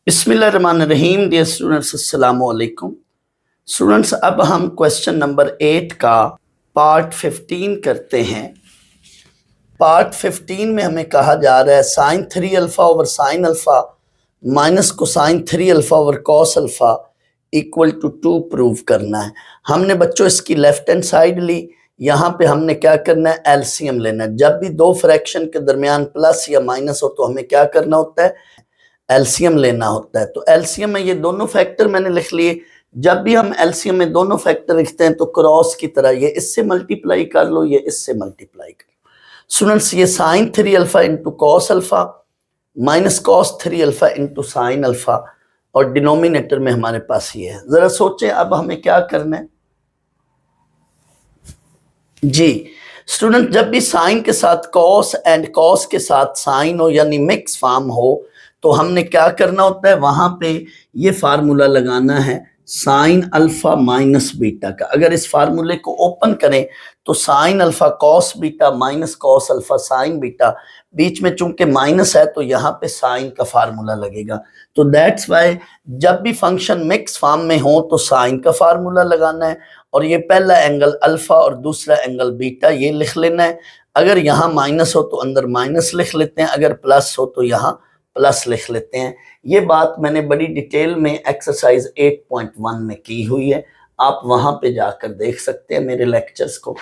बिस्मिल्लाहिर्रहमानिर्रहीम। Dear students, अस्सलामु अलैकुम। स्टूडेंट्स, अब हम क्वेश्चन नंबर 8 का पार्ट 15 करते हैं। पार्ट 15 में हमें कहा जा रहा है sine 3 alpha over sine alpha minus cosine 3 alpha over cos alpha equal to 2 prove करना है। हमने बच्चों इसकी लेफ्ट हैंड साइड ली। यहाँ पे हमने क्या करना है, एलसीएम लेना है। जब भी दो फ्रैक्शन के दरमियान प्लस या माइनस हो तो हमें क्या करना होता है, एलसीएम लेना होता है। तो एलसीएम में ये दोनों फैक्टर मैंने लिख लिए। जब भी हम एलसीएम में दोनों फैक्टर लिखते हैं तो क्रॉस की तरह ये इससे मल्टीप्लाई कर लो, ये इससे मल्टीप्लाई कर लो। स्टूडेंट्स, ये sine 3 alpha into cos alpha minus cos 3 alpha into sine alpha और डिनोमिनेटर में हमारे पास ये है। जरा सोचें अब हमें क्या करना है जी। स्टूडेंट, जब भी साइन के साथ कॉस एंड कॉस के साथ साइन हो यानी मिक्स फॉर्म हो तो हमने क्या करना होता है, वहां पे ये फार्मूला लगाना है साइन अल्फा माइनस बीटा का। अगर इस फार्मूले को ओपन करें तो sine alpha cos beta minus cos alpha sine beta, बीच में चूंकि माइनस है तो यहाँ पे साइन का फार्मूला लगेगा। तो दैट्स वाई जब भी फंक्शन मिक्स फॉर्म में हो तो साइन का फार्मूला लगाना है और ये पहला एंगल अल्फा और दूसरा एंगल बीटा ये लिख लेना है। अगर यहाँ माइनस हो तो अंदर माइनस लिख लेते हैं, अगर प्लस हो तो यहाँ प्लस लिख लेते हैं। ये बात मैंने बड़ी डिटेल में एक्सरसाइज 8.1 में की हुई है, आप वहां पे जाकर देख सकते हैं मेरे लेक्चर्स को।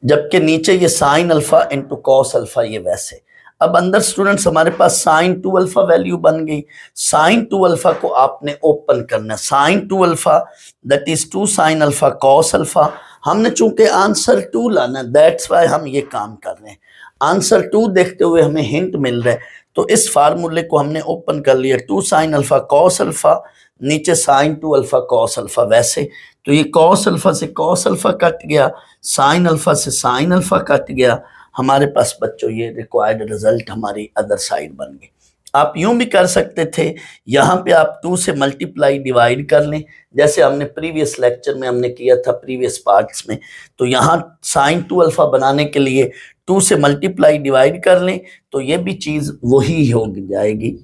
जबकि नीचे ये sine alpha into cos alpha ये वैसे। अब अंदर स्टूडेंट्स हमारे पास साइन 2 अल्फा वैल्यू बन गई। साइन 2 अल्फा को आपने ओपन करना है। Sine 2 alpha that is 2 sine alpha cos alpha. हमने चूंकि आंसर 2 लाना, दैट्स वाई हम ये काम कर रहे हैं। आंसर 2 देखते हुए हमें हिंट मिल रहा है तो इस फार्मूले को हमने ओपन कर लिया। 2 साइन अल्फा कॉस अल्फा, नीचे साइन 2 अल्फा कॉस अल्फा वैसे। तो ये कॉस अल्फा से कॉस अल्फा कट गया, साइन अल्फा से साइन अल्फा कट गया। हमारे पास बच्चों ये रिक्वायर्ड रिजल्ट हमारी अदर साइड बन गई। आप यूं भी कर सकते थे, यहाँ पे आप 2 से मल्टीप्लाई डिवाइड कर लें, जैसे हमने प्रीवियस लेक्चर में हमने किया था प्रीवियस पार्ट्स में। तो यहाँ साइन 2 अल्फा बनाने के लिए 2 से मल्टीप्लाई डिवाइड कर लें तो ये भी चीज वही हो जाएगी,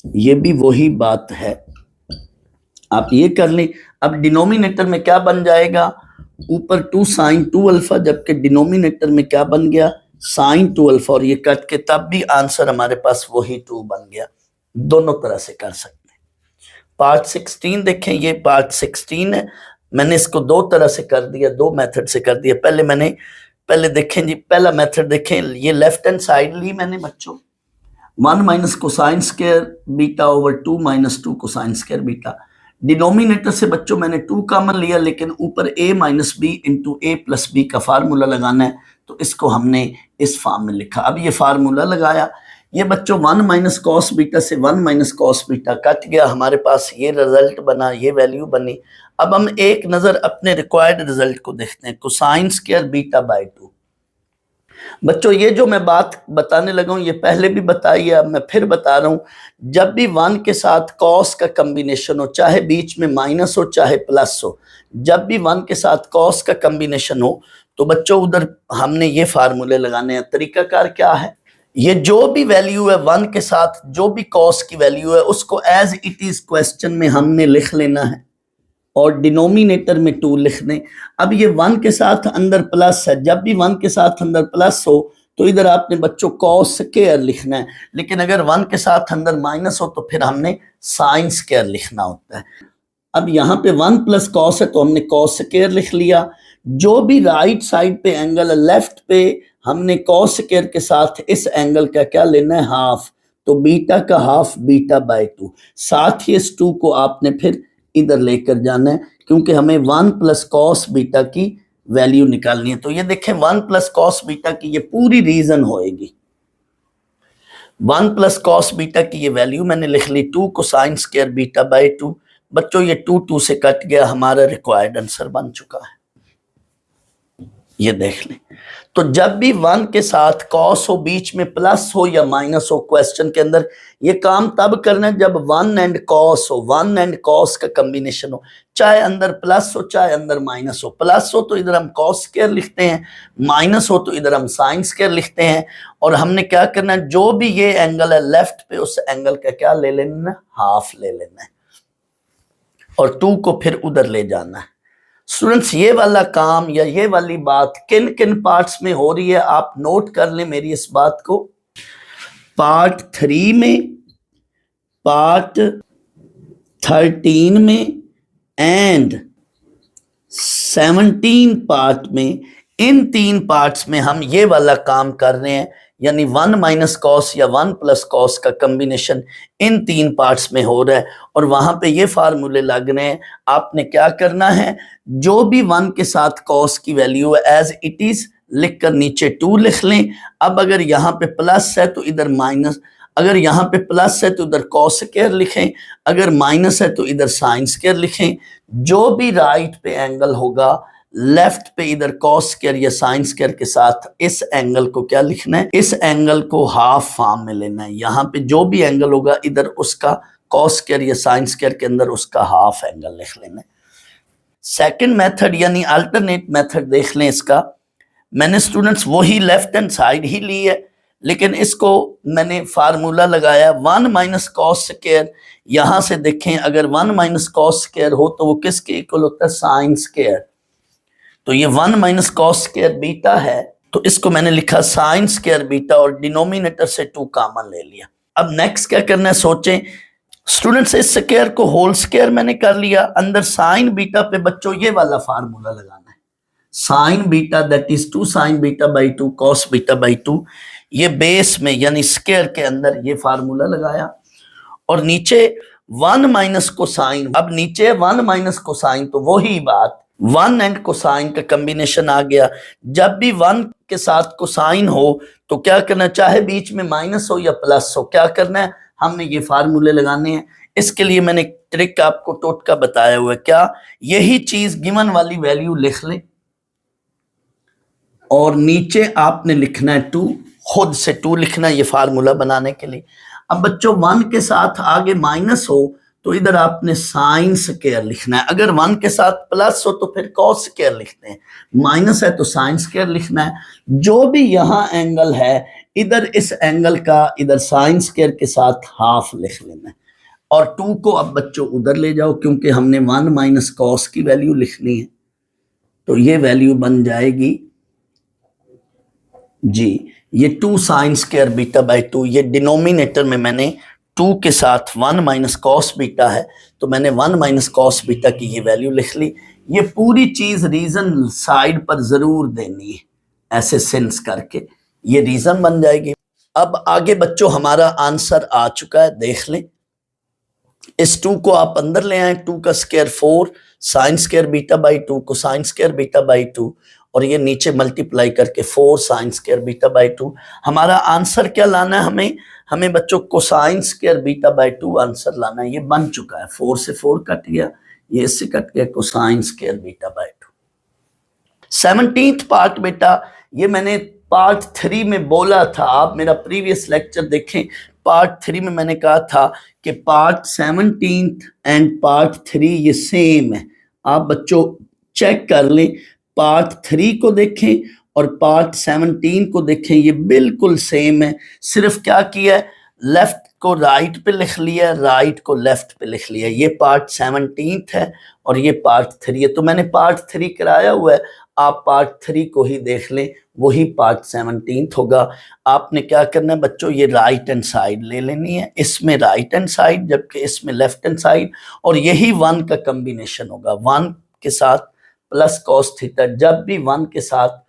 ये भी वही बात है। आप ये कर लें। अब डिनोमिनेटर में क्या बन जाएगा, ऊपर 2 साइन 2 अल्फा, जबकि डिनोमिनेटर में क्या बन गया, साइन 2 अल्फा, और ये कट के तब भी आंसर हमारे पास वही 2 बन गया। दोनों तरह से कर सकते हैं। पार्ट 16 देखें, ये पार्ट 16 है। मैंने इसको 2 तरह से कर दिया, 2 मेथड से कर दिया। पहले देखें जी, पहला मेथड देखें। ये लेफ्ट हैंड साइड ली मैंने बच्चों, 1 minus cosine square beta over 2 minus 2 cosine square beta. Denominator से बच्चों मैंने 2 कॉमन लिया, लेकिन ऊपर a minus b into a plus b का फार्मूला लगाना है तो इसको हमने इस फॉर्म में लिखा। अब ये फार्मूला लगाया, ये बच्चों 1 माइनस कॉस बीटा से 1 माइनस कॉस बीटा कट गया, हमारे पास ये रिजल्ट बना, ये वैल्यू बनी। अब हम एक नजर अपने रिक्वायर्ड रिजल्ट को देखते हैं, कोसाइन स्क्वायर बीटा बाय 2। बच्चों ये जो मैं बात बताने लगा हूं ये पहले भी बताई है, अब मैं फिर बता रहा हूं। जब भी 1 के साथ कॉस का कम्बिनेशन हो, चाहे बीच में माइनस हो चाहे प्लस हो, जब भी 1 के साथ कॉस का कम्बिनेशन हो तो बच्चों उधर हमने ये फार्मूले लगाने हैं। तरीकाकार क्या है, ये जो भी वैल्यू है 1 के साथ, जो भी कॉस की वैल्यू है उसको एज इट इज क्वेश्चन में हमने लिख लेना है और डिनोमिनेटर में 2 लिख दें। अब ये 1 के साथ अंदर प्लस है, जब भी 1 के साथ अंदर प्लस हो तो इधर आपने बच्चों कॉस स्क्वायर लिखना है, लेकिन अगर 1 के साथ अंदर माइनस हो तो फिर हमने साइन स्क्वायर लिखना होता है। अब यहाँ पे 1 प्लस कॉस है तो हमने कॉस स्क्वायर लिख लिया। जो भी राइट साइड पे एंगल है, लेफ्ट पे हमने कॉस स्क्वायर के साथ इस एंगल का क्या लेना है, हाफ। तो बीटा का हाफ बीटा बाय 2। साथ ही इस 2 को आपने फिर इधर लेकर जाना है, क्योंकि हमें 1 प्लस कॉस बीटा की वैल्यू निकालनी है। तो ये देखें 1 प्लस कॉस बीटा की ये पूरी रीजन होएगी। 1 प्लस कॉस बीटा की ये वैल्यू मैंने लिख ली, 2 कोसाइन स्क्वायर बीटा बाय 2। बच्चों ये 2 से कट गया, हमारा रिक्वायर्ड आंसर बन चुका है, ये देख लें। तो जब भी 1 के साथ कॉस हो, बीच में प्लस हो या माइनस हो, क्वेश्चन के अंदर ये काम तब करना है जब 1 एंड कॉस हो, 1 एंड कॉस का कॉम्बिनेशन हो। चाहे अंदर प्लस हो चाहे अंदर माइनस हो, प्लस हो तो इधर हम कॉस स्क्वायर लिखते हैं, माइनस हो तो इधर हम साइन स्क्वायर लिखते हैं। और हमने क्या करना है, जो भी ये एंगल है लेफ्ट पे उस एंगल का क्या ले लेना है, हाफ ले लेना है, और 2 को फिर उधर ले जाना है। स्टूडेंट्स ये वाला काम या ये वाली बात किन किन पार्ट्स में हो रही है आप नोट कर लें मेरी इस बात को। पार्ट 3 में, पार्ट 13 में एंड 17 पार्ट में। इन 3 पार्ट्स में हम ये वाला काम कर रहे हैं, यानी 1 माइनस कॉस या 1 प्लस कॉस का कम्बिनेशन इन 3 पार्ट्स में हो रहा है। और वहां पे ये फार्मूले लग रहे हैं। आपने क्या करना है, जो भी 1 के साथ कॉस की वैल्यू है एज इट इज लिख कर नीचे 2 लिख लें। अब अगर यहाँ पे प्लस है तो इधर माइनस, अगर यहाँ पे प्लस है तो इधर कॉस स्क्वायर लिखें, अगर माइनस है तो इधर साइन स्क्वायर लिखें। जो भी राइट पे एंगल होगा लेफ्ट पे इधर कॉस स्क्वायर या साइन स्क्वायर के साथ इस एंगल को क्या लिखना है, इस एंगल को हाफ फॉर्म में लेना है। यहाँ पे जो भी एंगल होगा इधर उसका कॉस स्क्वायर या साइन स्क्वायर के अंदर उसका हाफ एंगल लिख लेना है। सेकंड मेथड यानी अल्टरनेट मेथड देख लें इसका। मैंने स्टूडेंट्स वही लेफ्ट हैंड साइड ही ली है, लेकिन इसको मैंने फार्मूला लगाया 1 माइनस कॉस स्क्वायर। यहां से देखें अगर 1 माइनस कॉस स्क्वायर हो तो वो किसके इक्वल होता है, साइन स्क्वायर। तो ये 1 माइनस कॉस स्क्वायर बीटा है, तो इसको मैंने लिखा साइन स्क्वायर बीटा और डिनोमिनेटर से 2 कॉमन ले लिया। अब नेक्स्ट क्या करना है सोचें स्टूडेंट्स, इस स्क्वायर को होल स्क्वायर मैंने कर लिया, अंदर साइन बीटा पे बच्चों ये वाला फार्मूला लगाना है, sign beta that is 2 sign beta by 2 cos beta by 2। ये बेस में यानी स्क्वायर के अंदर ये फार्मूला लगाया और नीचे 1 माइनस कोसाइन। अब नीचे 1 माइनस कोसाइन तो वही बात 1 एंड कोसाइन का कॉम्बिनेशन आ गया। जब भी 1 के साथ कोसाइन हो तो क्या करना, चाहे बीच में माइनस हो या प्लस हो, क्या करना है, हमने ये फार्मूले लगाने हैं। इसके लिए मैंने ट्रिक आपको टोटका बताया हुआ है। क्या, यही चीज गिवन वाली वैल्यू लिख लें और नीचे आपने लिखना है 2, खुद से 2 लिखना है ये फार्मूला बनाने के लिए। अब बच्चों 1 के साथ आगे माइनस हो तो इधर आपने साइन स्क्वायर लिखना है, अगर 1 के साथ प्लस हो तो फिर कॉस स्क्वायर लिखते हैं, माइनस है तो साइन स्क्वायर लिखना है। जो भी यहाँ एंगल है इधर इस एंगल का इधर साइन स्क्वायर के साथ हाफ लिख लेना है। और 2 को अब बच्चों उधर ले जाओ क्योंकि हमने 1 माइनस कॉस की वैल्यू लिखनी है, तो ये वैल्यू बन जाएगी जी, ये 2 साइन स्क्वायर बीटा बाई 2। ये डिनोमिनेटर में मैंने 2 के साथ 1 माइनस कॉस बीटा है तो मैंने 1 माइनस कॉस बीटा की ये वैल्यू लिख ली। ये पूरी चीज रीजन साइड पर जरूर देनी है, ऐसे सेंस करके ये रीजन बन जाएगी। अब आगे बच्चों हमारा आंसर आ चुका है, देख लें। इस 2 को आप अंदर ले आए, 2 का square 4 sign square beta by 2 को साइन स्क्वायर बीटा बाई 2 और ये नीचे मल्टीप्लाई करके 4 साइन स्क्वायर बीटा बाई 2। हमारा आंसर क्या लाना है, हमें बच्चों cosine square beta by 2 answer लाना है। ये बन चुका है, 4 से 4 कट गया, ये इससे कट गया, cosine square beta by 2। 17th part बेटा, ये मैंने पार्ट 3 में बोला था, आप मेरा प्रीवियस लेक्चर देखें। पार्ट 3 में मैंने कहा था कि पार्ट 17 एंड पार्ट 3 ये सेम है। आप बच्चों चेक कर लें, पार्ट 3 को देखें और पार्ट 17 को देखें, ये बिल्कुल सेम है। सिर्फ क्या किया है, लेफ्ट को राइट पे लिख लिया, राइट को लेफ्ट पे लिख लिया। ये पार्ट 17 है और ये पार्ट 3 है, तो मैंने पार्ट 3 कराया हुआ है, आप पार्ट 3 को ही देख लें, वही पार्ट 17 होगा। आपने क्या करना है बच्चों, ये राइट हैंड साइड ले लेनी है, इसमें राइट हैंड साइड जबकि इसमें लेफ्ट हैंड साइड, और यही 1 का कॉम्बिनेशन होगा। 1 के साथ प्लस कॉस थीटा, जब भी 1 के साथ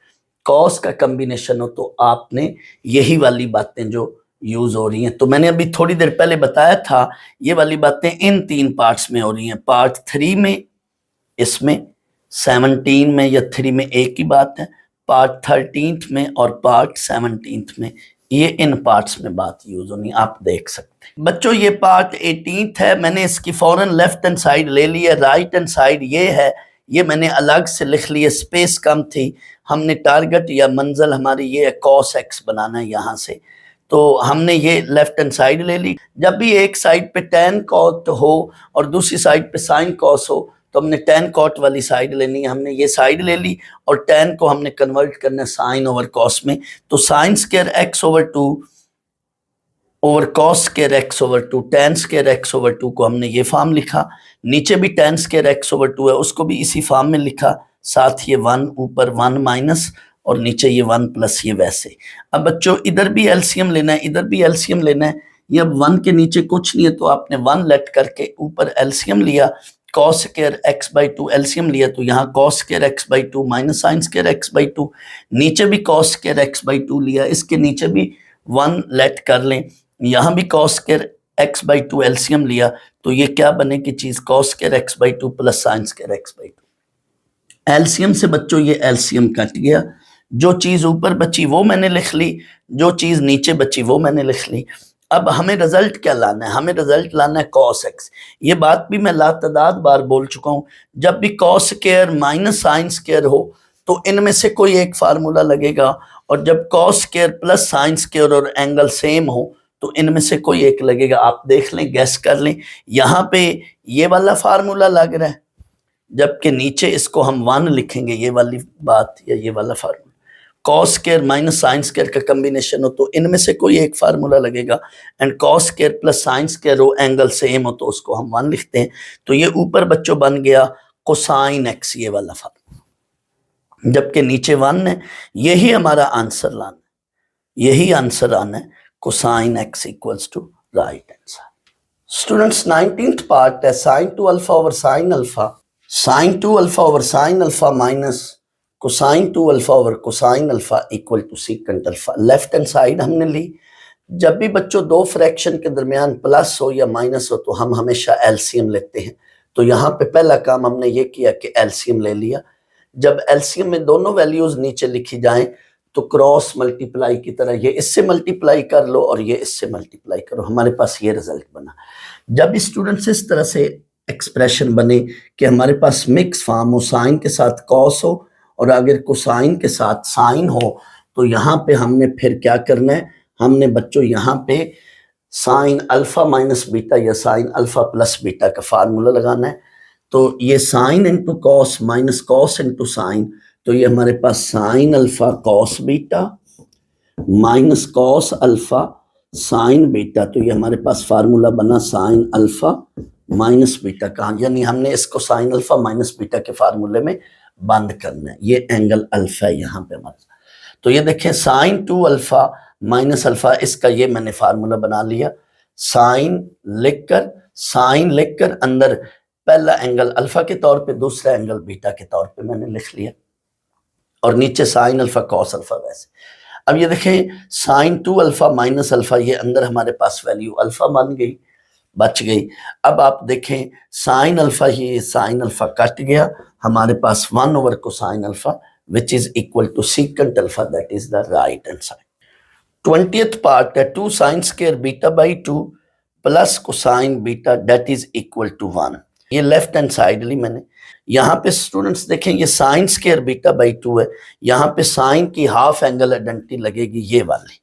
कॉस का कॉम्बिनेशन हो तो आपने यही वाली बातें जो यूज हो रही हैं, तो मैंने अभी थोड़ी देर पहले बताया था ये वाली बातें इन 3 पार्ट्स में हो रही हैं। पार्ट 3 में, इसमें 17 में या 3 में एक ही बात है, पार्ट 13 में और पार्ट 17 में, ये इन पार्ट्स में बात यूज होनी, आप देख सकते हैं। बच्चों ये पार्ट 18 है, मैंने इसकी फौरन लेफ्ट हैंड साइड ले ली है, राइट हैंड साइड ये है, ये मैंने अलग से लिख लिया, स्पेस कम थी। हमने टारगेट या मंजिल हमारी ये कॉस एक्स बनाना है यहाँ से, तो हमने ये लेफ्ट हैंड साइड ले ली। जब भी एक साइड पे tan cos हो और दूसरी साइड पे sin cos हो तो हमने tan cot वाली साइड लेनी है, हमने ये साइड ले ली और tan को हमने कन्वर्ट करना है sin ओवर cos में। तो sin square x over 2 over cos square x over 2, tan square x over 2 को हमने ये फॉर्म लिखा, नीचे भी tan स्क्वायर x ओवर 2 है उसको भी इसी फॉर्म में लिखा, साथ ये 1 ऊपर 1 माइनस और नीचे ये 1 प्लस ये वैसे। अब बच्चों इधर भी एलसीएम लेना है, इधर भी एलसीएम लेना है। ये अब 1 के नीचे कुछ नहीं है तो आपने 1 लेट करके ऊपर एलसीएम लिया, cos square x by 2 LCM लिया, तो यहाँ cos square x by 2 minus sine square x by 2, नीचे भी cos स्क्वायर x बाई 2 लिया, इसके नीचे भी 1 लेट कर लें, यहाँ भी cos square x by 2 LCM लिया, तो ये क्या बनेगी चीज, cos square x by 2 plus sine square x by 2। LCM से बच्चों ये एलसीएम कट गया, जो चीज ऊपर बची वो मैंने लिख ली, जो चीज नीचे बची वो मैंने लिख ली। अब हमें रिजल्ट क्या लाना है, हमें रिजल्ट लाना है cos x। ये बात भी मैं लातादाद बार बोल चुका हूं, जब भी cos square minus sine square हो तो इनमें से कोई एक फार्मूला लगेगा, और जब cos square plus sine square और एंगल सेम हो तो इनमें से कोई एक लगेगा। आप देख लें, गैस कर लें, यहाँ पे ये वाला फार्मूला लग रहा है, जबकि नीचे इसको हम 1 लिखेंगे, ये वाली बात या ये वाला formula. cos square minus sine square का कॉम्बिनेशन हो तो इनमें से कोई एक फार्मूला लगेगा, and cos square plus sine square हो एंगल सेम हो तो उसको हम 1 लिखते हैं। तो ये ऊपर बच्चों बन गया कोसाइन x, ये वाला फार्मूला, जबकि नीचे 1 है। यही हमारा आंसर लाना, यही आंसर आना है, cosine x equals to right answer. Students 19th part है sin 2 alpha over sin alpha, sin 2 alpha over sin alpha minus cosine 2 alpha over cosine alpha equal to secant alpha. Left hand side हमने ली। जब भी बच्चों दो fraction के दरमियान plus हो या माइनस हो तो हम हमेशा एलसीएम लेते हैं। तो यहाँ पे पहला काम हमने ये किया कि एलसीएम ले लिया। जब एलसीएम में दोनों वैल्यूज नीचे लिखी जाएं तो क्रॉस मल्टीप्लाई की तरह ये इससे मल्टीप्लाई कर लो और ये इससे मल्टीप्लाई करो, हमारे पास ये रिजल्ट बना। जब स्टूडेंट्स इस तरह से एक्सप्रेशन बने कि हमारे पास मिक्स फॉर्म हो, साइन के साथ कॉस हो और अगर कोसाइन के साथ साइन हो, तो यहाँ पे हमने फिर क्या करना है, हमने बच्चों यहाँ पे साइन अल्फा माइनस बीटा या साइन अल्फा प्लस बीटा का फार्मूला लगाना है। तो ये sine into cos minus cos into sine, तो ये हमारे पास sine alpha cos beta minus cos alpha sine beta, तो ये हमारे पास फार्मूला बना साइन अल्फा माइनस बीटा का, यानी हमने इसको साइन अल्फा माइनस बीटा के फार्मूले में बंद करना है। ये एंगल अल्फा है यहाँ पे हमारा। तो ये देखें साइन 2 अल्फा माइनस अल्फा, इसका ये मैंने फार्मूला बना लिया। साइन लिखकर अंदर पहला एंगल अल्फा के तौर पे, दूसरा एंगल बीटा के तौर पे मैंने लिख लिया, और नीचे साइन अल्फा कॉस अल्फा वैसे। अब ये देखें साइन 2 अल्फा माइनस अल्फा, ये अंदर हमारे पास वैल्यू अल्फा बन गई, बच गई। अब आप देखें साइन अल्फा, ये साइन अल्फा कट गया, हमारे पास 1 over cosine alpha which is equal to secant alpha, that is the right hand side. 20th part है 2 sine square beta by 2 plus cosine beta that is equal to 1। ये left hand side ली मैंने। यहाँ पे students देखें ये sign square beta by 2 है, यहाँ पे साइन की हाफ एंगल आइडेंटिटी लगेगी, ये वाली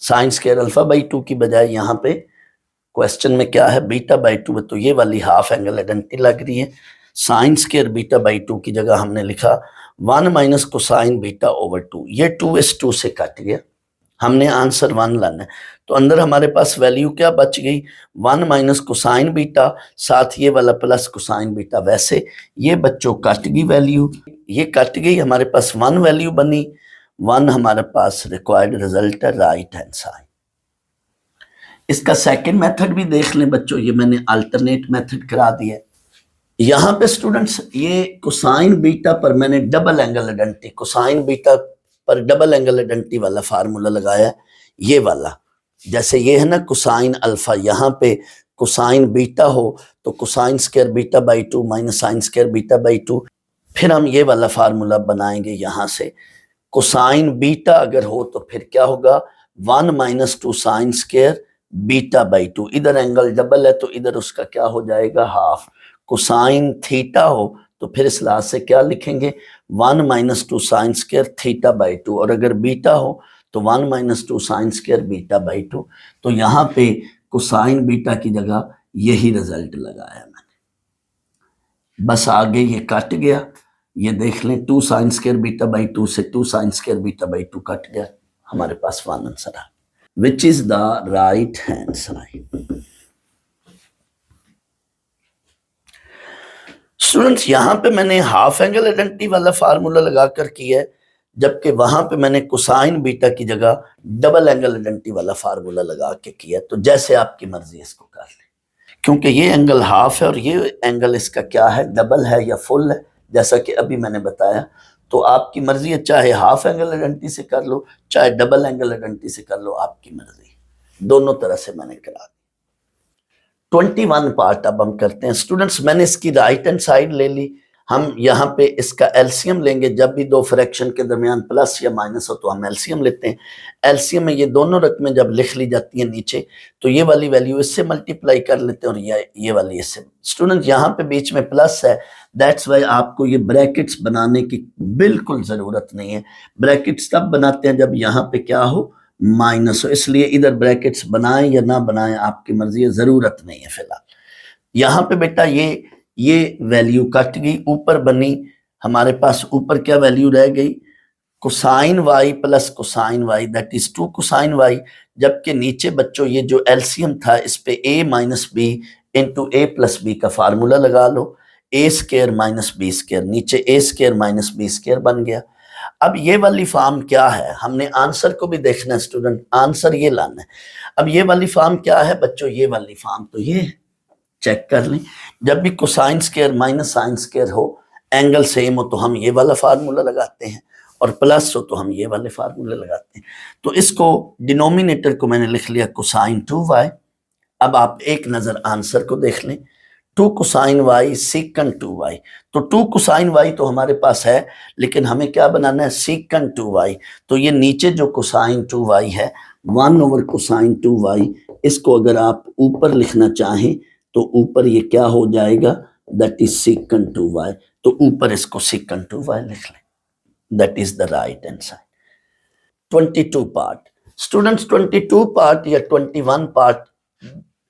साइन स्क्वायर अल्फा बाई 2 की बजाय यहाँ पे क्वेश्चन में क्या है बीटा बाई 2 है, तो ये वाली हाफ एंगल आइडेंटिटी लग रही है। साइन स्क्वायर बीटा बाई 2 की जगह हमने लिखा 1 माइनस कोसाइन बीटा ओवर 2, ये 2 इस 2 से कट गया, हमने आंसर 1 लाना है। तो अंदर हमारे पास वैल्यू क्या बच गई, 1 माइनस कोसाइन बीटा, साथ ये वाला प्लस कोसाइन बीटा, वैसे ये बच्चों कट गई वैल्यू, ये कट गई, हमारे पास 1 वैल्यू बनी, 1 हमारे पास रिक्वायर्ड रिजल्ट है राइट हैंड साइड। इसका सेकंड मेथड भी देख लें बच्चों, ये मैंने अल्टरनेट मेथड करा दिया है। यहाँ पे स्टूडेंट्स ये कोसाइन बीटा पर मैंने double angle identity, cosine beta पर डबल एंगल आइडेंटिटी वाला फार्मूला लगाया, ये वाला। जैसे ये है ना कोसाइन अल्फा, यहाँ पे कोसाइन बीटा हो तो cosine square beta by 2 minus sine square beta by 2, फिर हम ये वाला फार्मूला बनाएंगे यहाँ से। कोसाइन बीटा अगर हो तो फिर क्या होगा, 1 minus 2 sine square beta by 2, इधर एंगल डबल है तो इधर उसका क्या हो जाएगा हाफ। कोसाइन थीटा हो तो फिर इस लास्ट से क्या लिखेंगे, 1 minus 2 sine square theta by 2, और अगर बीटा हो तो 1 minus 2 sine square beta by 2। तो यहाँ पे कोसाइन बीटा की जगह यही रिजल्ट लगाया मैंने, बस आगे ये कट गया, ये देख लें 2 साइन स्क्वायर बीटा बाई 2 से 2 sine square beta by 2 cut गया, हमारे पास 1 आंसर आ, which is the right hand side. Students यहां पे मैंने हाफ एंगल आइडेंटिटी वाला फार्मूला लगाकर किया है, जबकि वहां पे मैंने कोसाइन बीटा की जगह डबल एंगल आइडेंटिटी वाला फार्मूला लगा के किया। तो जैसे आपकी मर्जी इसको कर लें, क्योंकि ये एंगल हाफ है और ये एंगल इसका क्या है, डबल है या फुल है, जैसा कि अभी मैंने बताया। तो आपकी मर्जी है, चाहे हाफ एंगल आइडेंटिटी से कर लो, चाहे डबल एंगल आइडेंटिटी से कर लो, आपकी मर्जी, दोनों तरह से मैंने करा दी। 21 पार्ट अब हम करते हैं। स्टूडेंट्स मैंने इसकी राइट हैंड साइड ले ली, हम यहाँ पे इसका एलसीएम लेंगे। जब भी दो फ्रैक्शन के दरमियान प्लस या माइनस हो तो हम एलसीएम लेते हैं। एलसीएम में ये दोनों रकमें जब लिख ली जाती हैं नीचे, तो ये वाली वैल्यू इससे मल्टीप्लाई कर लेते हैं और ये वाली इससे। स्टूडेंट यहाँ पे बीच में प्लस है, दैट्स वाई आपको ये ब्रैकेट्स बनाने की बिल्कुल जरूरत नहीं है। ब्रैकेट्स तब बनाते हैं जब यहाँ पे क्या हो, माइनस हो, इसलिए इधर ब्रैकेट्स बनाएं या ना बनाएं आपकी मर्जी है, जरूरत नहीं है फिलहाल। यहाँ पे बेटा ये वैल्यू कट गई, ऊपर बनी हमारे पास, ऊपर क्या वैल्यू रह गई, cosine y plus cosine y, that is 2 cosine y. जबकि नीचे बच्चों ये जो एलसीएम था, इस पे a minus b into a plus b का फार्मूला लगा लो, a square minus b square, नीचे a square minus b square बन गया। अब ये वाली फॉर्म क्या है, हमने आंसर को भी देखना है स्टूडेंट, आंसर ये लाना है। अब ये वाली फॉर्म क्या है बच्चों, ये वाली फॉर्म तो ये चेक कर लें, जब भी cosine square minus sine square हो, एंगल सेम हो, तो हम ये वाला फार्मूला लगाते हैं, और प्लस हो तो हम ये वाले फार्मूले लगाते हैं। तो इसको डिनोमिनेटर को मैंने लिख लिया कोसाइन 2y। अब आप एक नजर आंसर को देख लें, 2 कोसाइन y सीकन 2y। तो 2 कोसाइन y तो हमारे पास है, लेकिन हमें क्या बनाना है, सीकन 2y। तो ये नीचे जो कोसाइन 2y है 1 ओवर कोसाइन 2y, इसको अगर आप ऊपर लिखना चाहें तो ऊपर ये क्या हो जाएगा, दैट इज सीकन 2y। तो ऊपर इसको सीकन 2y लिख लें, that is the right hand side. 22 part. Students 22 part या 21 पार्ट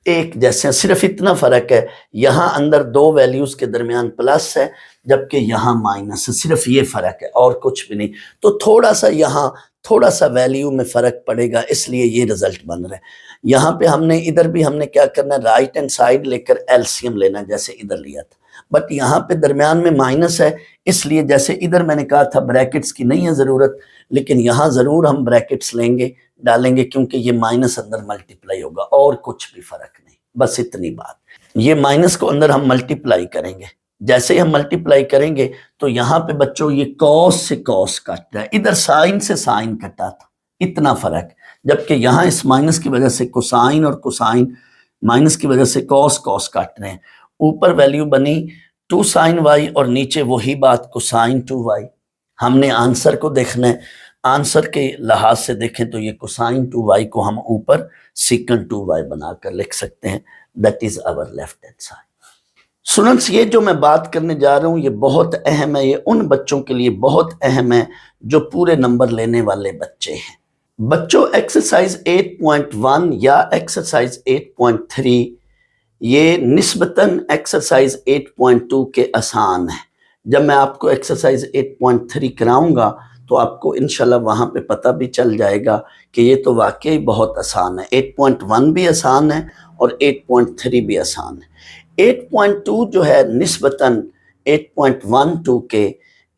एक जैसे, सिर्फ इतना फर्क है, यहाँ अंदर दो वैल्यूज के दरमियान प्लस है, जबकि यहाँ माइनस है, सिर्फ ये फर्क है और कुछ भी नहीं। तो थोड़ा सा यहाँ थोड़ा सा वैल्यू में फर्क पड़ेगा, इसलिए ये रिजल्ट बन रहा है। यहाँ पे हमने इधर भी हमने क्या करना है, राइट हैंड साइड लेकर एलसीएम लेना, जैसे इधर लिया था। बट यहाँ पे दरमियान में माइनस है, इसलिए जैसे इधर मैंने कहा था ब्रैकेट्स की नहीं है जरूरत, लेकिन यहाँ जरूर हम ब्रैकेट्स लेंगे, डालेंगे, क्योंकि ये माइनस अंदर मल्टीप्लाई होगा और कुछ भी फर्क नहीं, बस इतनी बात। ये माइनस को अंदर हम मल्टीप्लाई करेंगे, जैसे ही हम मल्टीप्लाई करेंगे तो यहाँ पे बच्चों ये कॉस से कॉस कट रहा है, इधर साइन से साइन कटा था, इतना फर्क। जबकि यहाँ इस माइनस की वजह से कोसाइन और कोसाइन, माइनस की वजह से कॉस कॉस काट रहे हैं। ऊपर वैल्यू बनी 2 साइन वाई और नीचे वही बात कोसाइन 2y। हमने आंसर को देखना है, आंसर के लिहाज से देखें तो ये कोसाइन 2y को हम ऊपर सीकन 2y बनाकर लिख सकते हैं, that is our left hand side. Students ये जो मैं बात करने जा रहा हूँ ये बहुत अहम है, ये उन बच्चों के लिए बहुत अहम है जो पूरे नंबर लेने वाले बच्चे हैं। बच्चों एक्सरसाइज 8.1 या एक्सरसाइज 8.3 ये निस्बतन एक्सरसाइज 8.2 के आसान है। जब मैं आपको एक्सरसाइज 8.3 कराऊंगा तो आपको इंशाल्लाह वहाँ पे पता भी चल जाएगा कि ये तो वाकई बहुत आसान है। 8.1 भी आसान है और 8.3 भी आसान है। 8.2 जो है निस्बतन 8.12 के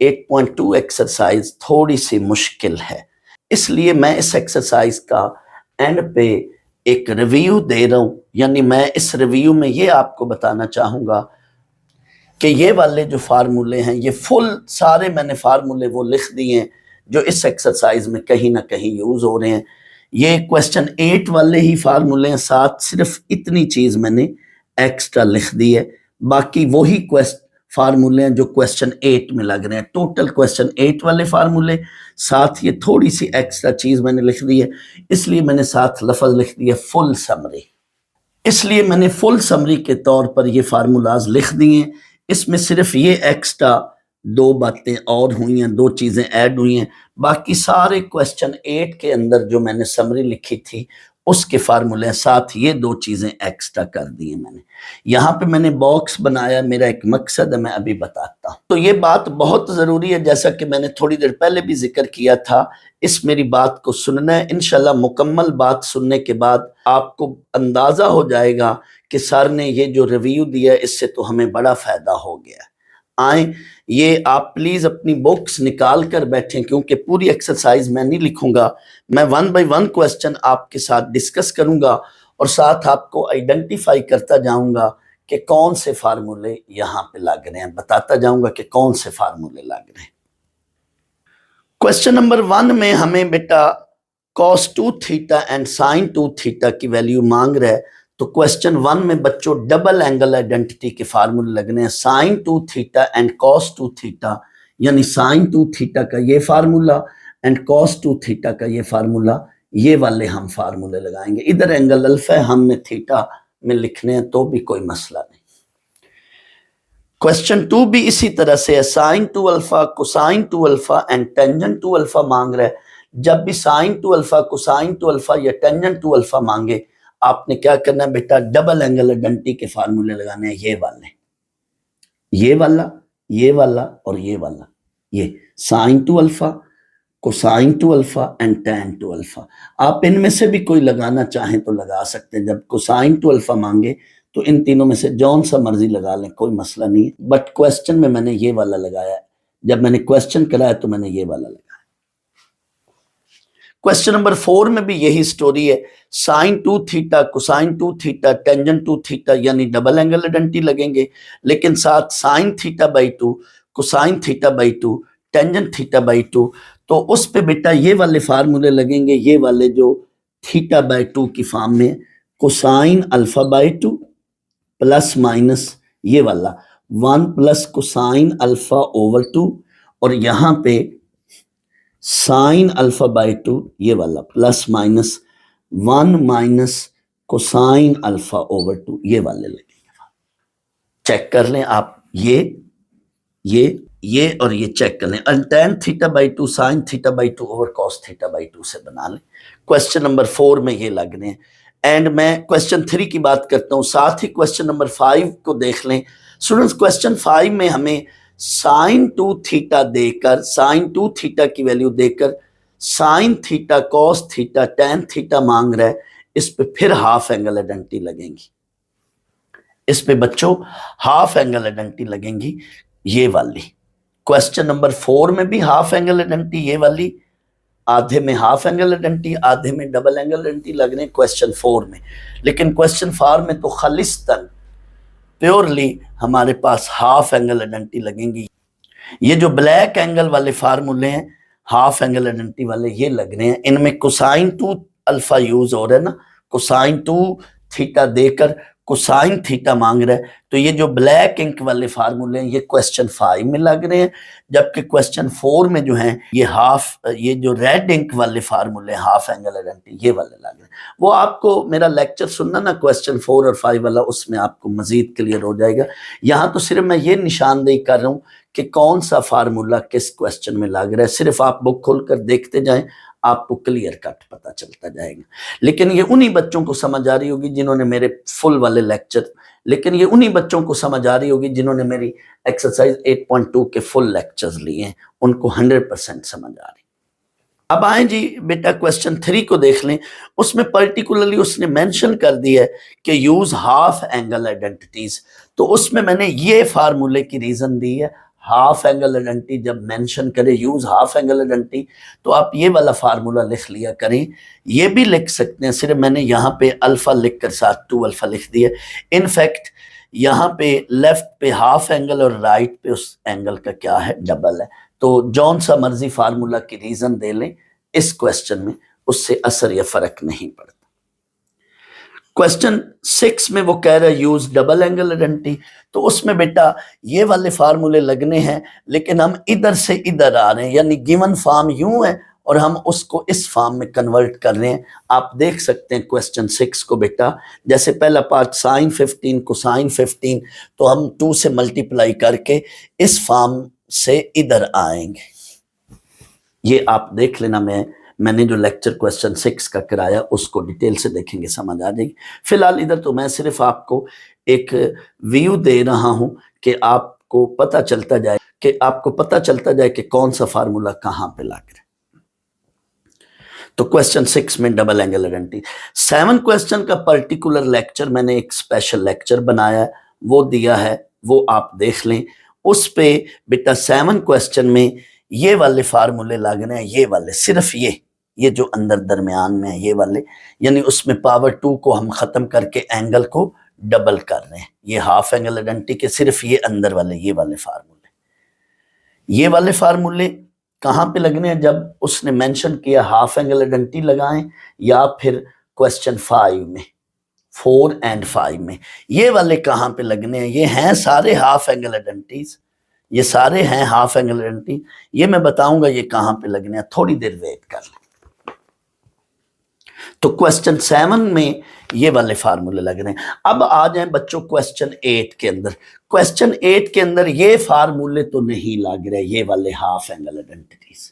8.2 एक्सरसाइज थोड़ी सी मुश्किल है, इसलिए मैं इस एक्सरसाइज का एंड पे एक रिव्यू दे रहा हूँ। यानी मैं इस रिव्यू में ये आपको बताना चाहूँगा कि ये वाले जो फार्मूले हैं, ये फुल सारे मैंने फार्मूले वो लिख दिए हैं जो इस एक्सरसाइज में कहीं ना कहीं यूज़ हो रहे हैं। ये क्वेश्चन 8 वाले ही फार्मूले हैं, साथ सिर्फ इतनी चीज़ मैंने एक्स्ट्रा लिख दी है, बाकी वही फार्मूले हैं जो क्वेश्चन 8 में लग रहे हैं। टोटल क्वेश्चन 8 वाले फार्मूले, साथ ये थोड़ी सी एक्स्ट्रा चीज़ मैंने लिख दी है, इसलिए मैंने साथ लफ्ज़ लिख दिया फुल समरी। इसलिए मैंने फुल समरी के तौर पर ये फार्मूलाज लिख दिए। इसमें सिर्फ ये एक्स्ट्रा 2 बातें और हुई हैं, 2 चीज़ें ऐड हुई हैं, बाकी सारे क्वेश्चन 8 के अंदर जो मैंने समरी लिखी थी उसके फार्मूले हैं, साथ ये दो चीजें एक्स्ट्रा कर दी है मैंने। यहाँ पे मैंने बॉक्स बनाया, मेरा एक मकसद है, मैं अभी बताता हूँ। तो ये बात बहुत जरूरी है, जैसा कि मैंने थोड़ी देर पहले भी जिक्र किया था। इस मेरी बात को सुनना है, इंशाल्लाह मुकम्मल बात सुनने के बाद आपको अंदाजा हो जाएगा कि सर ने ये जो रिव्यू दिया इससे तो हमें बड़ा फायदा हो गया। आए, ये आप प्लीज अपनी बुक्स निकाल कर बैठें, क्योंकि पूरी एक्सरसाइज मैं नहीं लिखूंगा, मैं 1 बाय 1 क्वेश्चन आपके साथ डिस्कस करूंगा और साथ आपको आइडेंटिफाई करता जाऊंगा कि कौन से फार्मूले यहां पे लग रहे हैं, बताता जाऊंगा कि कौन से फार्मूले लग रहे हैं। क्वेश्चन नंबर 1 में हमें बेटा cos 2 theta and sin 2 theta की वैल्यू मांग रहा है। तो क्वेश्चन 1 में बच्चों डबल एंगल आइडेंटिटी के फार्मूले लगने हैं, sin 2 theta and cos 2 theta, यानी sin 2 थीटा का ये फार्मूला एंड cos 2 थीटा का ये फार्मूला, ये वाले हम फार्मूले लगाएंगे। इधर एंगल अल्फा है, हमने थीटा में लिखने हैं तो भी कोई मसला नहीं। क्वेश्चन 2 भी इसी तरह से है, sin 2 alpha, cosine 2 alpha and tangent 2 alpha मांग रहा है। जब भी sin 2 अल्फा, कोसाइन 2 अल्फा या टेंजेंट 2 अल्फा मांगे, आपने क्या करना है बेटा, डबल एंगल आइडेंटिटी के फार्मूले लगाने हैं, ये वाले, ये वाला, ये वाला और ये वाला। ये sin 2 alpha, cosine 2 alpha and tan 2 alpha. आप इनमें से भी कोई लगाना चाहें तो लगा सकते हैं। जब कोसाइन 2 अल्फा मांगे तो इन तीनों में से जौन सा मर्जी लगा लें, कोई मसला नहीं है। बट क्वेश्चन में मैंने ये वाला लगाया है, जब मैंने क्वेश्चन कराया तो मैंने ये वाला लगाया। क्वेश्चन नंबर 4 में भी यही स्टोरी है, sin 2 theta, cosine 2 theta, tangent 2 theta, यानी डबल एंगल आइडेंटिटी लगेंगे, लेकिन साथ sin theta by 2, cosine theta by 2, tangent theta by 2। तो उस पे बेटा ये वाले फार्मूले लगेंगे, ये वाले जो थीटा बाई 2 की फॉर्म में, cosine alpha by 2 plus minus ये वाला 1 प्लस कोसाइन अल्फा ओवर 2, और यहां पे साइन अल्फा बाई 2 ये वाला plus minus 1 minus cosine alpha over 2 ये वाले लगेंगे। चेक कर लें आप, ये और ये चेक कर लें। tan theta by 2 sine theta by 2 over cos theta by 2 से बना लें। क्वेश्चन नंबर 4 में ये लग रहे हैं। एंड मैं क्वेश्चन 3 की बात करता हूं, साथ ही क्वेश्चन नंबर 5 को देख लें। स्टूडेंट्स, क्वेश्चन 5 में हमें sin 2 थीटा देकर, sin 2 थीटा की वैल्यू देकर sin theta, cos theta, tan theta मांग रहा है। इस पे फिर हाफ एंगल आइडेंटिटी लगेंगी, इस पे बच्चों हाफ एंगल आइडेंटिटी लगेंगी, ये वाली। क्वेश्चन नंबर 4 में भी हाफ एंगल आइडेंटिटी ये वाली, आधे में हाफ एंगल आइडेंटिटी, आधे में डबल एंगल आइडेंटिटी लग रहे हैं क्वेश्चन 4 में। लेकिन क्वेश्चन 4 में तो खालिस्तान प्योरली हमारे पास हाफ एंगल आइडेंटिटी लगेंगी। ये जो ब्लैक एंगल वाले फार्मूले हैं, हाफ एंगल आइडेंटिटी वाले, ये लग रहे हैं। इनमें कोसाइन 2 अल्फा यूज हो रहा है ना, कोसाइन 2 थीटा देकर कोसाइन थीटा मांग रहा है। तो ये जो ब्लैक इंक वाले फार्मूले हैं ये क्वेश्चन 5 में लग रहे हैं, जबकि क्वेश्चन 4 में जो है ये ये जो रेड इंक वाले फार्मूले हाफ एंगल आइडेंटिटी ये वाले लग रहे हैं। वो आपको मेरा लेक्चर सुनना ना, क्वेश्चन 4 और 5 वाला, उसमें आपको मजीद क्लियर हो जाएगा। यहाँ तो सिर्फ मैं ये निशानदेही कर रहा हूँ कि कौन सा फार्मूला किस क्वेश्चन में लग रहा है। सिर्फ आप बुक खोलकर देखते जाएं, आपको क्लियर कट पता चलता जाएगा। लेकिन ये उन्हीं बच्चों को समझ आ रही होगी जिन्होंने मेरे फुल वाले लेक्चर, लेकिन ये उन्हीं बच्चों को समझ आ रही होगी जिन्होंने मेरी एक्सरसाइज 8.2 के फुल लेक्चर्स लिए हैं, उनको 100% समझ आ रही। अब आए जी बेटा क्वेश्चन 3 को देख लें। उसमें पर्टिकुलरली उसने मेंशन कर दिया है कि यूज हाफ एंगल आइडेंटिटीज। तो उसमें मैंने ये फार्मूले की रीजन दी है, हाफ एंगल आइडेंटिटी जब मेंशन करे, यूज हाफ एंगल आइडेंटिटी, तो आप ये वाला फार्मूला लिख लिया करें। ये भी लिख सकते हैं, सिर्फ मैंने यहाँ पे अल्फा लिखकर साथ 2 अल्फा लिख दिया। इनफैक्ट यहाँ पे लेफ्ट पे हाफ एंगल और राइट पे उस एंगल का क्या है, डबल है। तो जौन सा मर्जी फार्मूला की रीजन दे लें इस क्वेश्चन में, उससे असर या फर्क नहीं पड़ता। क्वेश्चन 6 में वो कह रहा है यूज डबल एंगल आइडेंटिटी। तो उसमें बेटा ये वाले फार्मूले लगने हैं, लेकिन हम इधर से इधर आ रहे हैं, यानी गिवन फॉर्म यूं है और हम उसको इस फॉर्म में कन्वर्ट कर रहे हैं। आप देख सकते हैं क्वेश्चन 6 को बेटा, जैसे पहला पार्ट साइन 15 कोसाइन 15, तो हम 2 से मल्टीप्लाई करके इस फॉर्म से इधर आएंगे। ये आप देख लेना, मैंने जो लेक्चर क्वेश्चन 6 का कराया उसको डिटेल से देखेंगे, समझ आ जाएगी। फिलहाल इधर तो मैं सिर्फ आपको एक व्यू दे रहा हूं कि आपको पता चलता जाए कि कौन सा फार्मूला कहां पे लग रहा है। तो क्वेश्चन 6 में डबल एंगल आइडेंटिटी, 7 क्वेश्चन का पर्टिकुलर लेक्चर मैंने एक स्पेशल लेक्चर बनाया है, वो दिया है, वो आप देख लें। उस पे बेटा 7 क्वेश्चन में ये वाले फार्मूले लागने हैं, ये वाले, सिर्फ ये जो अंदर दरमियान में है ये वाले, यानी उसमें पावर 2 को हम खत्म करके एंगल को डबल कर रहे हैं। ये हाफ एंगल आइडेंटिटी के सिर्फ ये अंदर वाले ये वाले फार्मूले कहां पे लगने हैं? जब उसने मेंशन किया हाफ एंगल आइडेंटिटी लगाएं, या फिर क्वेश्चन 5 में, 4 एंड 5 में ये वाले कहां पे लगने हैं? ये हैं सारे हाफ एंगल आइडेंटिटीज, ये सारे हैं हाफ एंगल आइडेंटिटी। ये मैं बताऊंगा ये कहां पे लगने हैं, थोड़ी देर वेट कर लें। तो क्वेश्चन 7 में ये वाले फार्मूले लग रहे हैं। अब आ जाए बच्चों क्वेश्चन 8 के अंदर। क्वेश्चन 8 के अंदर ये फार्मूले तो नहीं लग रहे, ये वाले हाफ एंगल आइडेंटिटीज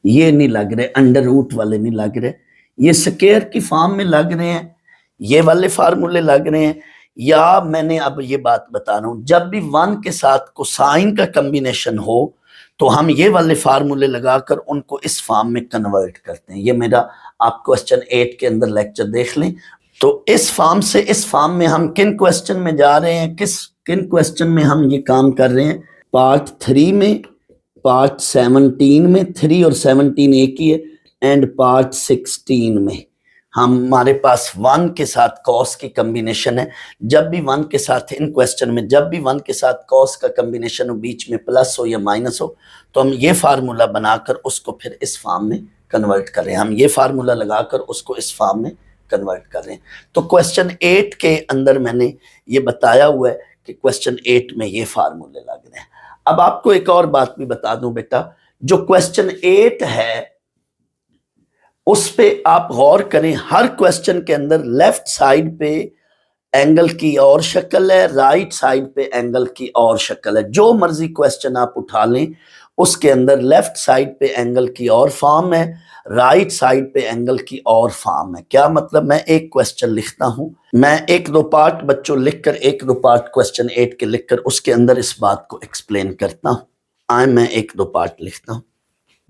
ये नहीं लग रहे, अंडर रूट वाले नहीं लग रहे, ये स्क्वायर की फॉर्म में लग रहे हैं, ये वाले फार्मूले लग रहे हैं। या मैंने अब ये बात बता रहा हूं, जब भी 1 के साथ कोसाइन का कॉम्बिनेशन हो तो हम ये वाले फार्मूले लगाकर उनको इस फॉर्म में कन्वर्ट करते हैं। ये मेरा आप क्वेश्चन 8 के अंदर लेक्चर देख लें। तो इस फॉर्म से इस फॉर्म में हम किन क्वेश्चन में जा रहे हैं, किन क्वेश्चन में हम ये काम कर रहे हैं? पार्ट 3 में, पार्ट 17 में, 3 और 17 एक ही है, एंड पार्ट 16 में हमारे पास 1 के साथ कॉस की कॉम्बिनेशन है। जब भी 1 के साथ इन क्वेश्चन में जब भी 1 के साथ कॉस का कॉम्बिनेशन हो, बीच में प्लस हो या माइनस हो, तो हम ये फार्मूला बनाकर उसको फिर इस फॉर्म में कन्वर्ट कर रहे हैं। हम ये फार्मूला लगाकर उसको इस फॉर्म में कन्वर्ट कर रहे हैं। तो क्वेश्चन 8 के अंदर मैंने ये बताया हुआ है कि क्वेश्चन 8 में ये फार्मूले लग रहे हैं। अब आपको एक और बात भी बता दूं बेटा, जो क्वेश्चन 8 है उस पे आप गौर करें, हर क्वेश्चन के अंदर लेफ्ट साइड पे एंगल की और शक्ल है, राइट साइड पे एंगल की और शक्ल है। जो मर्जी क्वेश्चन आप उठा लें उसके अंदर लेफ्ट साइड पे एंगल की और फॉर्म है, राइट साइड पे एंगल की और फॉर्म है। क्या मतलब? मैं एक क्वेश्चन लिखता हूं, मैं 1-2 पार्ट बच्चों लिखकर, 1-2 पार्ट क्वेश्चन 8 के लिखकर उसके अंदर इस बात को एक्सप्लेन करता हूं। आए मैं 1-2 पार्ट लिखता हूं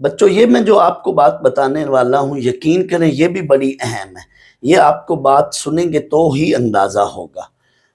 बच्चों। ये मैं जो आपको बात बताने वाला हूं, यकीन करें ये भी बड़ी अहम है। ये आपको बात सुनेंगे तो ही अंदाजा होगा।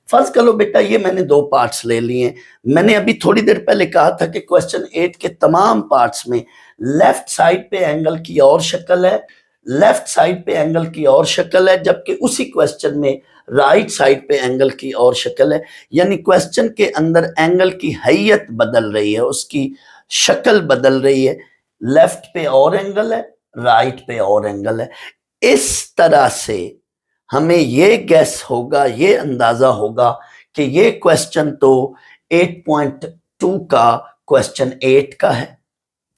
फर्ज करो बेटा ये मैंने 2 पार्ट्स ले लिए। मैंने अभी थोड़ी देर पहले कहा था कि क्वेश्चन 8 के तमाम पार्ट्स में लेफ्ट साइड पे एंगल की और शक्ल है, लेफ्ट साइड पे एंगल की और शक्ल है, जबकि उसी क्वेश्चन में राइट साइड पे एंगल की और शक्ल है। यानी क्वेश्चन के अंदर एंगल की हैयत बदल रही है, उसकी शक्ल बदल रही है। लेफ्ट पे और एंगल है, राइट पे और एंगल है। इस तरह से हमें ये गैस होगा, ये अंदाजा होगा कि ये क्वेश्चन तो 8.2 का क्वेश्चन 8 का है।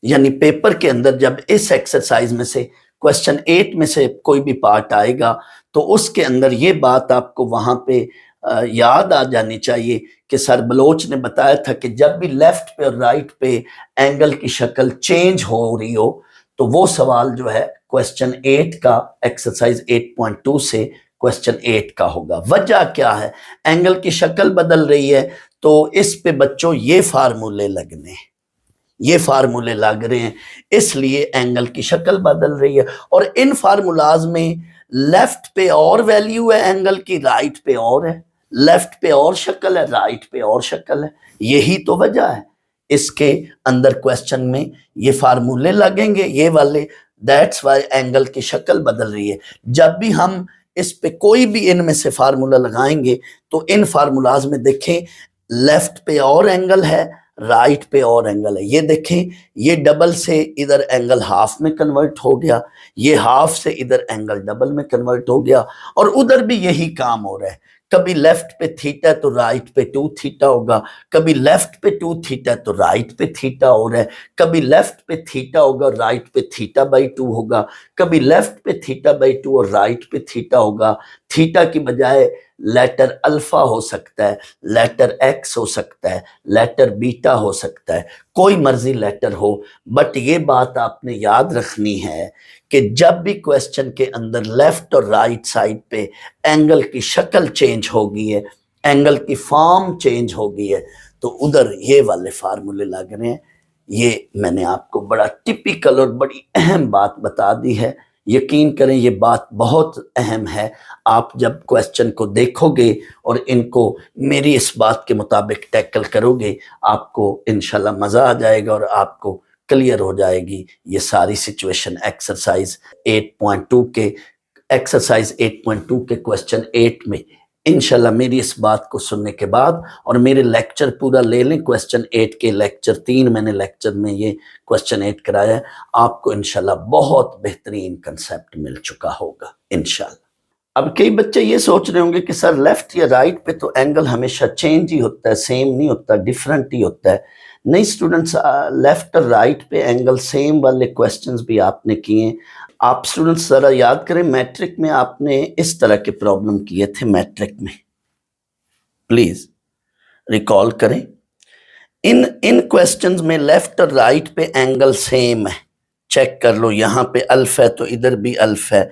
यानी पेपर के अंदर जब इस एक्सरसाइज में से क्वेश्चन 8 में से कोई भी पार्ट आएगा तो उसके अंदर ये बात आपको वहां पे याद आ जानी चाहिए कि सर बलोच ने बताया था कि जब भी लेफ्ट पे और राइट पे एंगल की शक्ल चेंज हो रही हो तो वो सवाल जो है क्वेश्चन 8 का, एक्सरसाइज 8.2 से क्वेश्चन 8 का होगा। वजह क्या है? एंगल की शक्ल बदल रही है, तो इस पे बच्चों ये फार्मूले लगने हैं, ये फार्मूले लग रहे हैं, इसलिए एंगल की शक्ल बदल रही है। और इन फार्मूलाज में लेफ्ट पे और वैल्यू है एंगल की, राइट पे और है। लेफ्ट पे और शक्ल है, राइट पे और शक्ल है। यही तो वजह है इसके अंदर क्वेश्चन में ये फार्मूले लगेंगे, ये वाले। दैट्स वाई एंगल की शक्ल बदल रही है। जब भी हम इस पे कोई भी इनमें से फार्मूला लगाएंगे तो इन फार्मूलाज में देखें लेफ्ट पे और एंगल है, राइट पे और एंगल है। ये देखें, ये डबल से इधर एंगल हाफ में कन्वर्ट हो गया, ये हाफ से इधर एंगल डबल में कन्वर्ट हो गया, और उधर भी यही काम हो रहा है। कभी लेफ्ट पे थीटा तो राइट पे 2 थीटा होगा, कभी लेफ्ट पे 2 थीटा तो राइट पे थीटा हो रहा है, कभी लेफ्ट पे थीटा होगा राइट पे थीटा बाई 2 होगा, कभी लेफ्ट पे थीटा बाई 2 और राइट पे थीटा होगा। थीटा की बजाय लेटर अल्फा हो सकता है, लेटर एक्स हो सकता है, लेटर बीटा हो सकता है, कोई मर्जी लेटर हो। बट ये बात आपने याद रखनी है कि जब भी क्वेश्चन के अंदर लेफ्ट और राइट साइड पे एंगल की शक्ल चेंज हो गई है, एंगल की फॉर्म चेंज हो गई है, तो उधर ये वाले फार्मूले लग रहे हैं। ये मैंने आपको बड़ा टिपिकल और बड़ी अहम बात बता दी है। यकीन करें ये बात बहुत अहम है। आप जब क्वेश्चन को देखोगे और इनको मेरी इस बात के मुताबिक टैकल करोगे, आपको इंशाल्लाह मज़ा आ जाएगा और आपको क्लियर हो जाएगी ये सारी सिचुएशन। एक्सरसाइज 8.2 के एक्सरसाइज 8.2 के क्वेश्चन 8 में इंशाल्लाह मेरी इस बात को सुनने के बाद और मेरे लेक्चर पूरा ले लें, क्वेश्चन 8 के लेक्चर 3 मैंने लेक्चर में ये क्वेश्चन 8 कराया है, आपको इंशाल्लाह बहुत बेहतरीन कंसेप्ट मिल चुका होगा इंशाल्लाह। अब कई बच्चे ये सोच रहे होंगे कि सर लेफ्ट या राइट पे तो एंगल हमेशा चेंज ही होता है, सेम नहीं होता, डिफरेंट ही होता है। नहीं स्टूडेंट्स, लेफ्ट और राइट पे एंगल सेम वाले क्वेश्चंस भी आपने किए। आप स्टूडेंट्स जरा याद करें, मैट्रिक में आपने इस तरह के प्रॉब्लम किए थे। मैट्रिक में प्लीज रिकॉल करें, इन क्वेश्चंस में लेफ्ट और राइट पे एंगल सेम है। चेक कर लो, यहाँ पे अल्फ है तो इधर भी अल्फ है,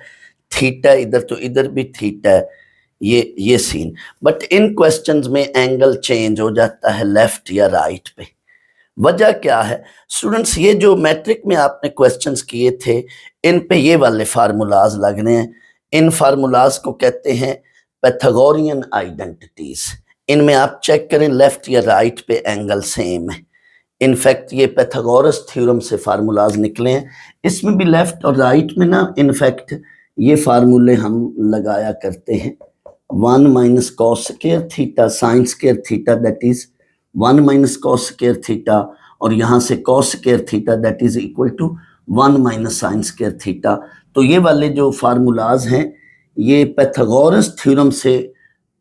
थीटा इधर तो इधर भी थीटा है, ये सीन। बट इन क्वेश्चंस में एंगल चेंज हो जाता है लेफ्ट या राइट पे। वजह क्या है स्टूडेंट्स? ये जो मैट्रिक में आपने क्वेश्चंस किए थे, इन पे ये वाले फार्मूलाज लगने हैं। इन फार्मूलाज को कहते हैं पैथागोरियन आइडेंटिटीज। इनमें आप चेक करें लेफ्ट या राइट पे एंगल सेम है। इनफैक्ट ये पैथागोरस थ्योरम से फार्मूलाज निकले हैं। इसमें भी लेफ्ट और राइट में ना इनफैक्ट ये फार्मूले हम लगाया करते हैं। 1 minus cos square theta sine square theta that is 1 minus cos square theta, और यहाँ से cos square theta that is equal to 1 minus sine square theta. तो ये वाले जो फार्मूलाज हैं ये पैथागोरस थ्योरम से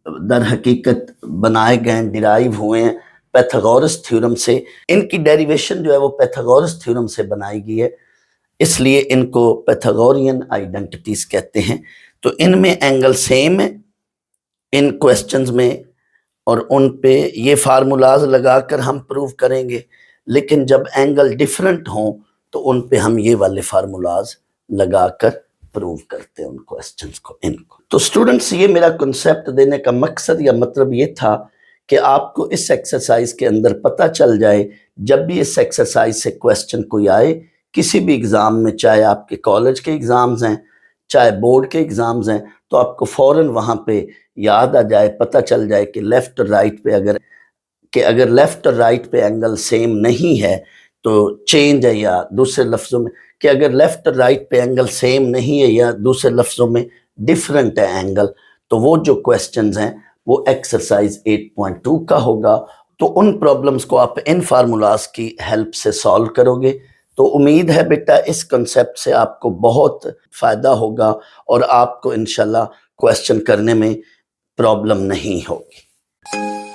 दर हकीकत बनाए गए, डिराइव हुए हैं पैथागोरस थ्योरम से। इनकी डेरिवेशन जो है वो पैथागोरस थ्योरम से बनाई गई है, इसलिए इनको पैथागोरियन आइडेंटिटीज कहते हैं। तो इनमें एंगल सेम है इन क्वेश्चंस में, और उन पे ये फार्मूलाज लगाकर हम प्रूव करेंगे। लेकिन जब एंगल डिफरेंट हो तो उन पे हम ये वाले फार्मूलाज लगाकर प्रूव करते हैं उन क्वेश्चंस को, इनको। तो स्टूडेंट्स, ये मेरा कॉन्सेप्ट देने का मकसद या मतलब ये था कि आपको इस एक्सरसाइज के अंदर पता चल जाए, जब भी इस एक्सरसाइज से क्वेश्चन कोई आए किसी भी एग्जाम में, चाहे आपके कॉलेज के एग्जाम्स हैं, चाहे बोर्ड के एग्जाम्स हैं, तो आपको फौरन वहाँ पे याद आ जाए, पता चल जाए कि लेफ्ट और राइट पे अगर लेफ्ट और राइट पे एंगल सेम नहीं है तो चेंज है, या दूसरे लफ्जों में कि अगर लेफ्ट और राइट पे एंगल सेम नहीं है या दूसरे लफ्जों में डिफरेंट है एंगल, तो वो जो क्वेश्चंस हैं वो एक्सरसाइज 8.2 का होगा। तो उन प्रॉब्लम्स को आप इन फार्मूलाज की हेल्प से सॉल्व करोगे। तो उम्मीद है बेटा इस कंसेप्ट से आपको बहुत फ़ायदा होगा और आपको इंशाल्लाह क्वेश्चन करने में प्रॉब्लम नहीं होगी।